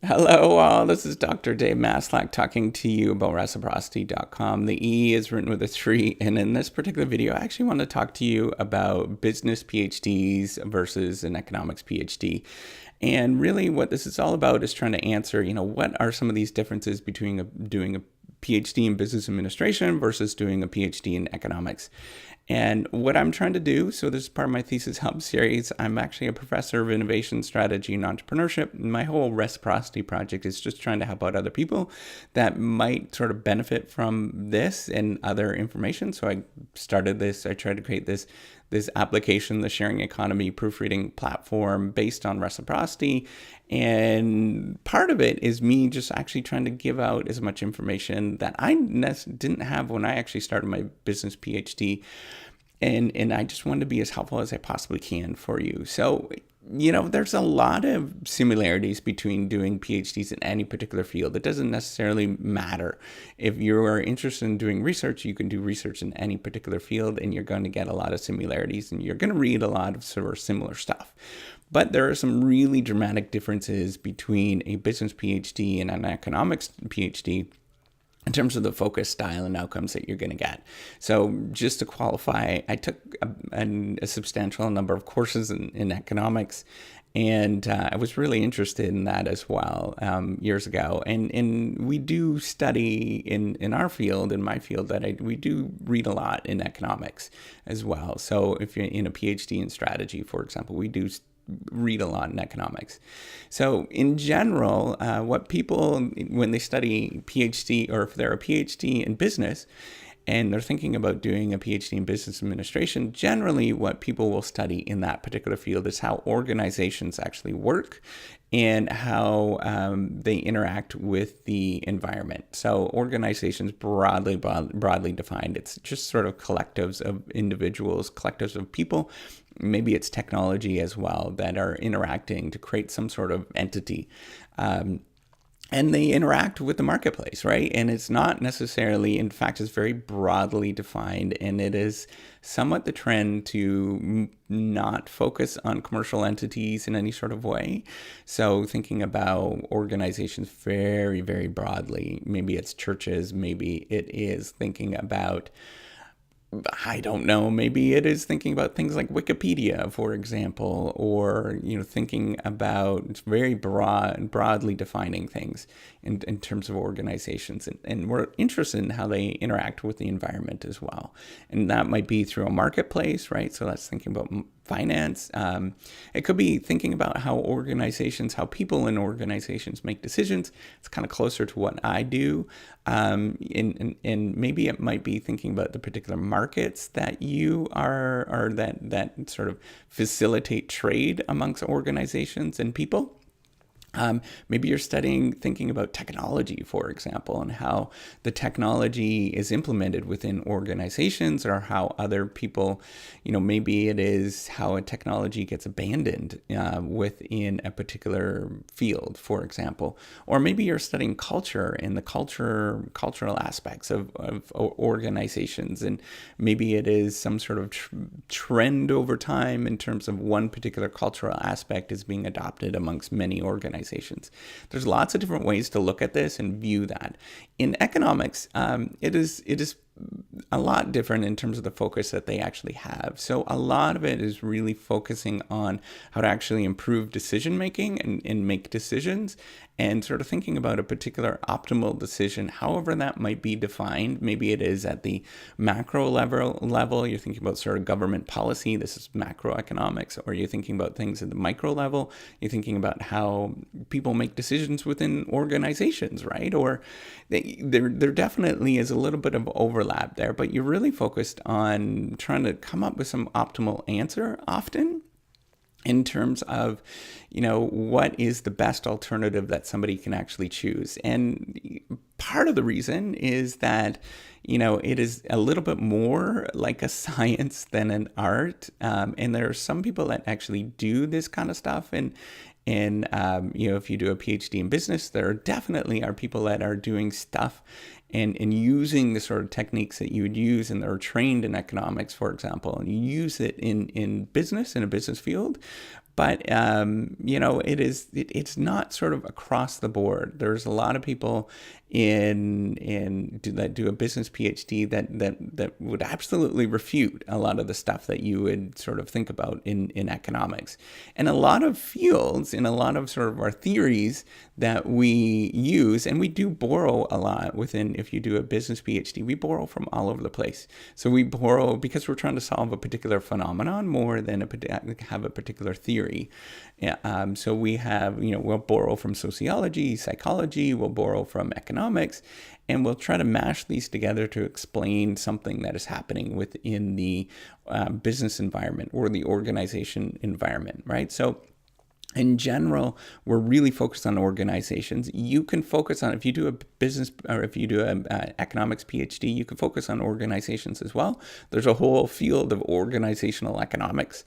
Hello, all. This is Dr. Dave Maslach talking to you about reciprocity.com. The E is written with a 3. And in this particular video, I actually want to talk to you about business PhDs versus an economics PhD. And really what this is all about is trying to answer, what are some of these differences between doing a PhD in business administration versus doing a PhD in economics. And what I'm trying to do, so this is part of my thesis help series, I'm actually a professor of innovation strategy and entrepreneurship. And my whole reciprocity project is just trying to help out other people that might sort of benefit from this and other information. So I started this, I tried to create this application, the sharing economy proofreading platform based on reciprocity. And part of it is me just actually trying to give out as much information that I didn't have when I actually started my business PhD. And I just wanted to be as helpful as I possibly can for you. So, there's a lot of similarities between doing PhDs in any particular field. It doesn't necessarily matter. If you are interested in doing research, you can do research in any particular field, and you're going to get a lot of similarities, and you're going to read a lot of sort of similar stuff. But there are some really dramatic differences between a business PhD and an economics PhD in terms of the focus, style, and outcomes that you're going to get. So just to qualify, I took a substantial number of courses in economics, and I was really interested in that as well years ago. And we do study in our field, in my field, we do read a lot in economics as well. So if you're in a PhD in strategy, for example, we do read a lot in economics. So in general, what people, when they study PhD, or if they're a PhD in business and they're thinking about doing a PhD in business administration, generally what people will study in that particular field is how organizations actually work and how they interact with the environment. So organizations broadly defined, it's just sort of collectives of individuals, collectives of people. Maybe it's technology as well that are interacting to create some sort of entity. And they interact with the marketplace, right? And it's not necessarily, in fact, it's very broadly defined, and it is somewhat the trend to not focus on commercial entities in any sort of way. So thinking about organizations very, very broadly, maybe it's churches, maybe it is thinking about, I don't know, maybe it is thinking about things like Wikipedia, for example, or, thinking about very broadly defining things in terms of organizations. And we're interested in how they interact with the environment as well. And that might be through a marketplace, right? So that's thinking about finance. It could be thinking about how people in organizations make decisions. It's kind of closer to what I do. And maybe it might be thinking about the particular markets that you are, or that sort of facilitate trade amongst organizations and people. Maybe you're thinking about technology, for example, and how the technology is implemented within organizations, or how other people, maybe it is how a technology gets abandoned within a particular field, for example. Or maybe you're studying culture and the cultural aspects of organizations, and maybe it is some sort of trend over time in terms of one particular cultural aspect is being adopted amongst many organizations. There's lots of different ways to look at this and view that. In economics, it is a lot different in terms of the focus that they actually have. So a lot of it is really focusing on how to actually improve decision making and make decisions, and sort of thinking about a particular optimal decision, however that might be defined. Maybe it is at the macro level, you're thinking about sort of government policy, this is macroeconomics, or you're thinking about things at the micro level, you're thinking about how people make decisions within organizations, right? Or there definitely is a little bit of overlap there, but you're really focused on trying to come up with some optimal answer often, in terms of, what is the best alternative that somebody can actually choose. And part of the reason is that, it is a little bit more like a science than an art. And there are some people that actually do this kind of stuff. And if you do a PhD in business, there definitely are people that are doing stuff and using the sort of techniques that you would use and are trained in economics, for example, and you use it in business, in a business field. But it's not sort of across the board. There's a lot of people that do a business PhD that would absolutely refute a lot of the stuff that you would sort of think about in economics. And a lot of fields, in a lot of sort of our theories that we use, and we do borrow a lot within, if you do a business PhD, we borrow from all over the place. So we borrow because we're trying to solve a particular phenomenon more than have a particular theory. So we have, we'll borrow from sociology, psychology, we'll borrow from economics, and we'll try to mash these together to explain something that is happening within the business environment or the organization environment, right? So in general, we're really focused on organizations. You can focus on, if you do a business or if you do an economics PhD, you can focus on organizations as well. There's a whole field of organizational economics,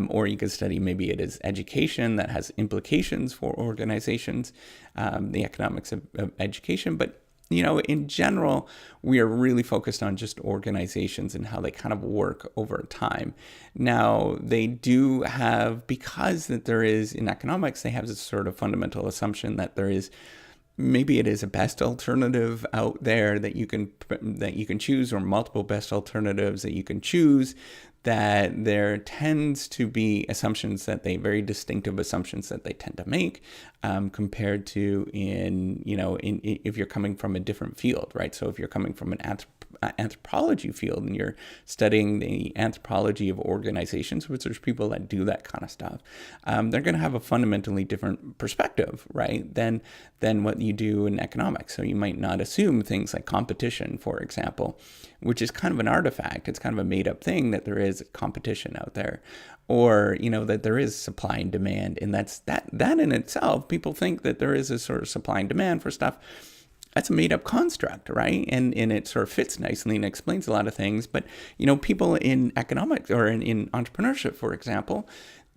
or you could study, maybe it is education that has implications for organizations, the economics of education. But in general, we are really focused on just organizations and how they kind of work over time. Now, they do have, because that there is, in economics, they have this sort of fundamental assumption that there is, maybe it is a best alternative out there that you can choose, or multiple best alternatives that you can choose, that there tends to be assumptions very distinctive assumptions that they tend to make, compared to if you're coming from a different field, right? So if you're coming from an anthropology field and you're studying the anthropology of organizations, which there's people that do that kind of stuff, they're going to have a fundamentally different perspective, right, than what you do in economics. So you might not assume things like competition, for example, which is kind of an artifact. It's kind of a made-up thing that there is competition out there, or that there is supply and demand, and that in itself, people think that there is a sort of supply and demand for stuff. That's a made-up construct, right? And it sort of fits nicely and explains a lot of things. But people in economics or in entrepreneurship, for example,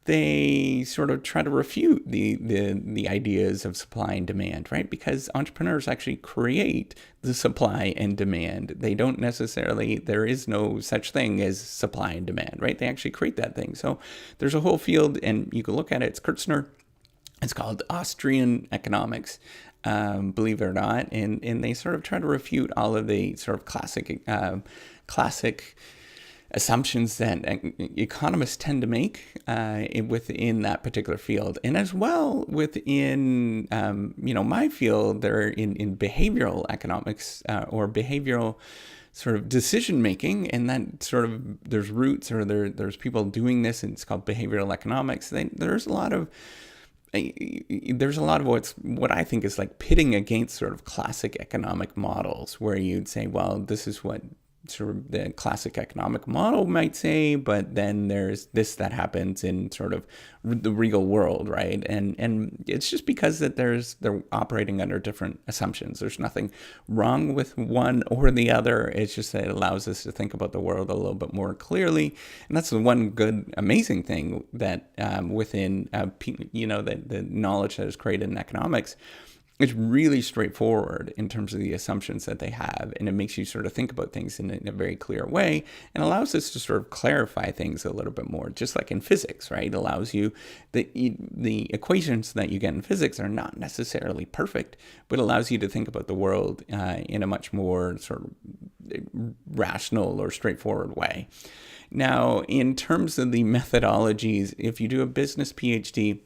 they sort of try to refute the ideas of supply and demand, right? Because entrepreneurs actually create the supply and demand. They don't necessarily, there is no such thing as supply and demand, right? They actually create that thing. So there's a whole field, and you can look at it. It's Kurtzner. It's called Austrian economics, believe it or not. And they sort of try to refute all of the sort of classic assumptions that economists tend to make within that particular field. And as well within, my field, they're in behavioral economics or behavioral sort of decision making, and that sort of, there's roots, or there's people doing this, and it's called behavioral economics. There's a lot of what I think is like pitting against sort of classic economic models, where you'd say, well, this is what sort of the classic economic model might say, but then there's this that happens in sort of the real world, right? And it's just because that they're operating under different assumptions. There's nothing wrong with one or the other. It's just that it allows us to think about the world a little bit more clearly. And that's the one good, amazing thing that within, the knowledge that is created in economics, it's really straightforward in terms of the assumptions that they have, and it makes you sort of think about things in a very clear way, and allows us to sort of clarify things a little bit more, just like in physics, right? It allows you, the equations that you get in physics are not necessarily perfect, but allows you to think about the world in a much more sort of rational or straightforward way. Now, in terms of the methodologies, if you do a business PhD,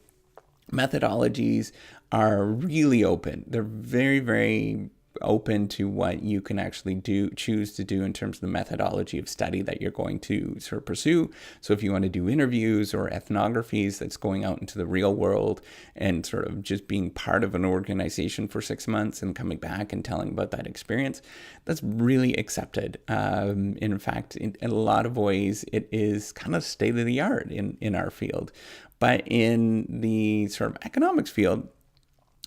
methodologies are really open. They're very, very open to what you can actually choose to do in terms of the methodology of study that you're going to sort of pursue. So if you want to do interviews or ethnographies, that's going out into the real world and sort of just being part of an organization for 6 months and coming back and telling about that experience, that's really accepted. In fact, in a lot of ways, it is kind of state of the art in our field. But in the sort of economics field,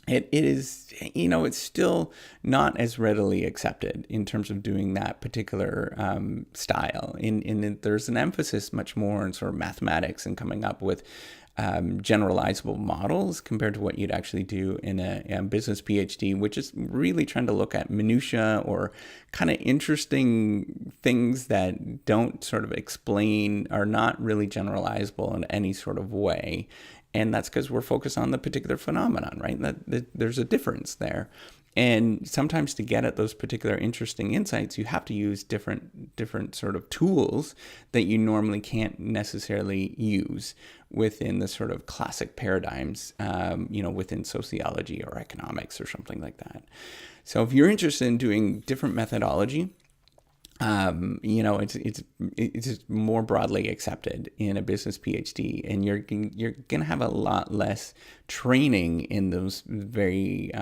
it is, it's still not as readily accepted in terms of doing that particular style. There's an emphasis much more on sort of mathematics and coming up with generalizable models compared to what you'd actually do in a business PhD, which is really trying to look at minutia or kind of interesting things that don't sort of explain, are not really generalizable in any sort of way. And that's because we're focused on the particular phenomenon, right? That there's a difference there. And sometimes to get at those particular interesting insights, you have to use different sort of tools that you normally can't necessarily use within the sort of classic paradigms, within sociology or economics or something like that. So if you're interested in doing different methodology, it's more broadly accepted in a business PhD, and you're gonna have a lot less training in those very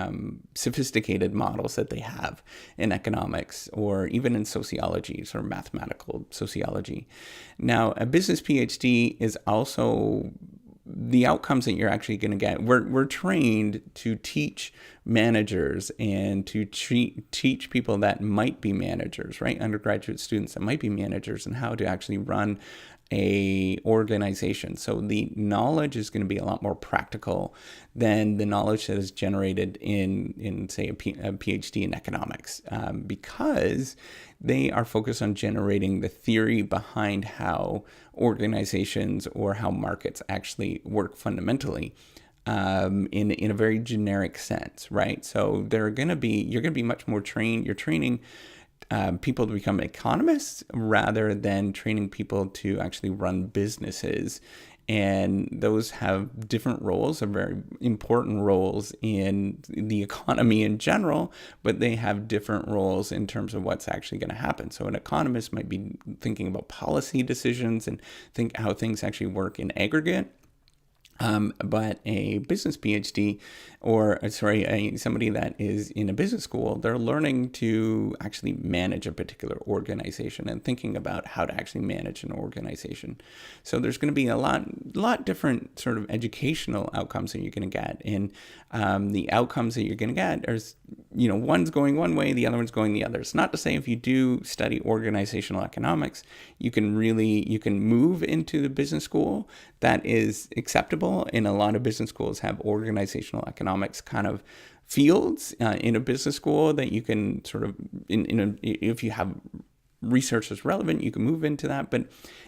sophisticated models that they have in economics or even in sociology, sort of mathematical sociology. Now, a business PhD is also the outcomes that you're actually going to get. We're trained to teach managers and to teach people that might be managers, right? Undergraduate students that might be managers, and how to actually run a organization. So the knowledge is going to be a lot more practical than the knowledge that is generated in say, a PhD in economics, because they are focused on generating the theory behind how organizations or how markets actually work fundamentally, in a very generic sense, right? So you're going to be much more trained. You're training people to become economists rather than training people to actually run businesses. And those have different roles, are very important roles in the economy in general, but they have different roles in terms of what's actually going to happen. So an economist might be thinking about policy decisions and think how things actually work in aggregate. But a business PhD, somebody that is in a business school, they're learning to actually manage a particular organization and thinking about how to actually manage an organization. So there's going to be a lot different sort of educational outcomes that you're going to get. And the outcomes that you're going to get are, one's going one way, the other one's going the other. It's not to say if you do study organizational economics, you can move into the business school. That is acceptable. And a lot of business schools have organizational economics kind of fields in a business school that you can sort of, if you have research that's relevant, you can move into that. But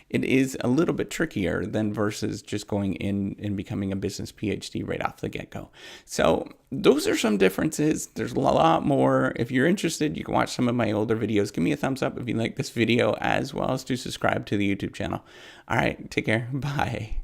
it is a little bit trickier than versus just going in and becoming a business PhD right off the get-go. So those are some differences. There's a lot more. If you're interested, you can watch some of my older videos. Give me a thumbs up if you like this video, as well as to subscribe to the YouTube channel. All right, take care. Bye.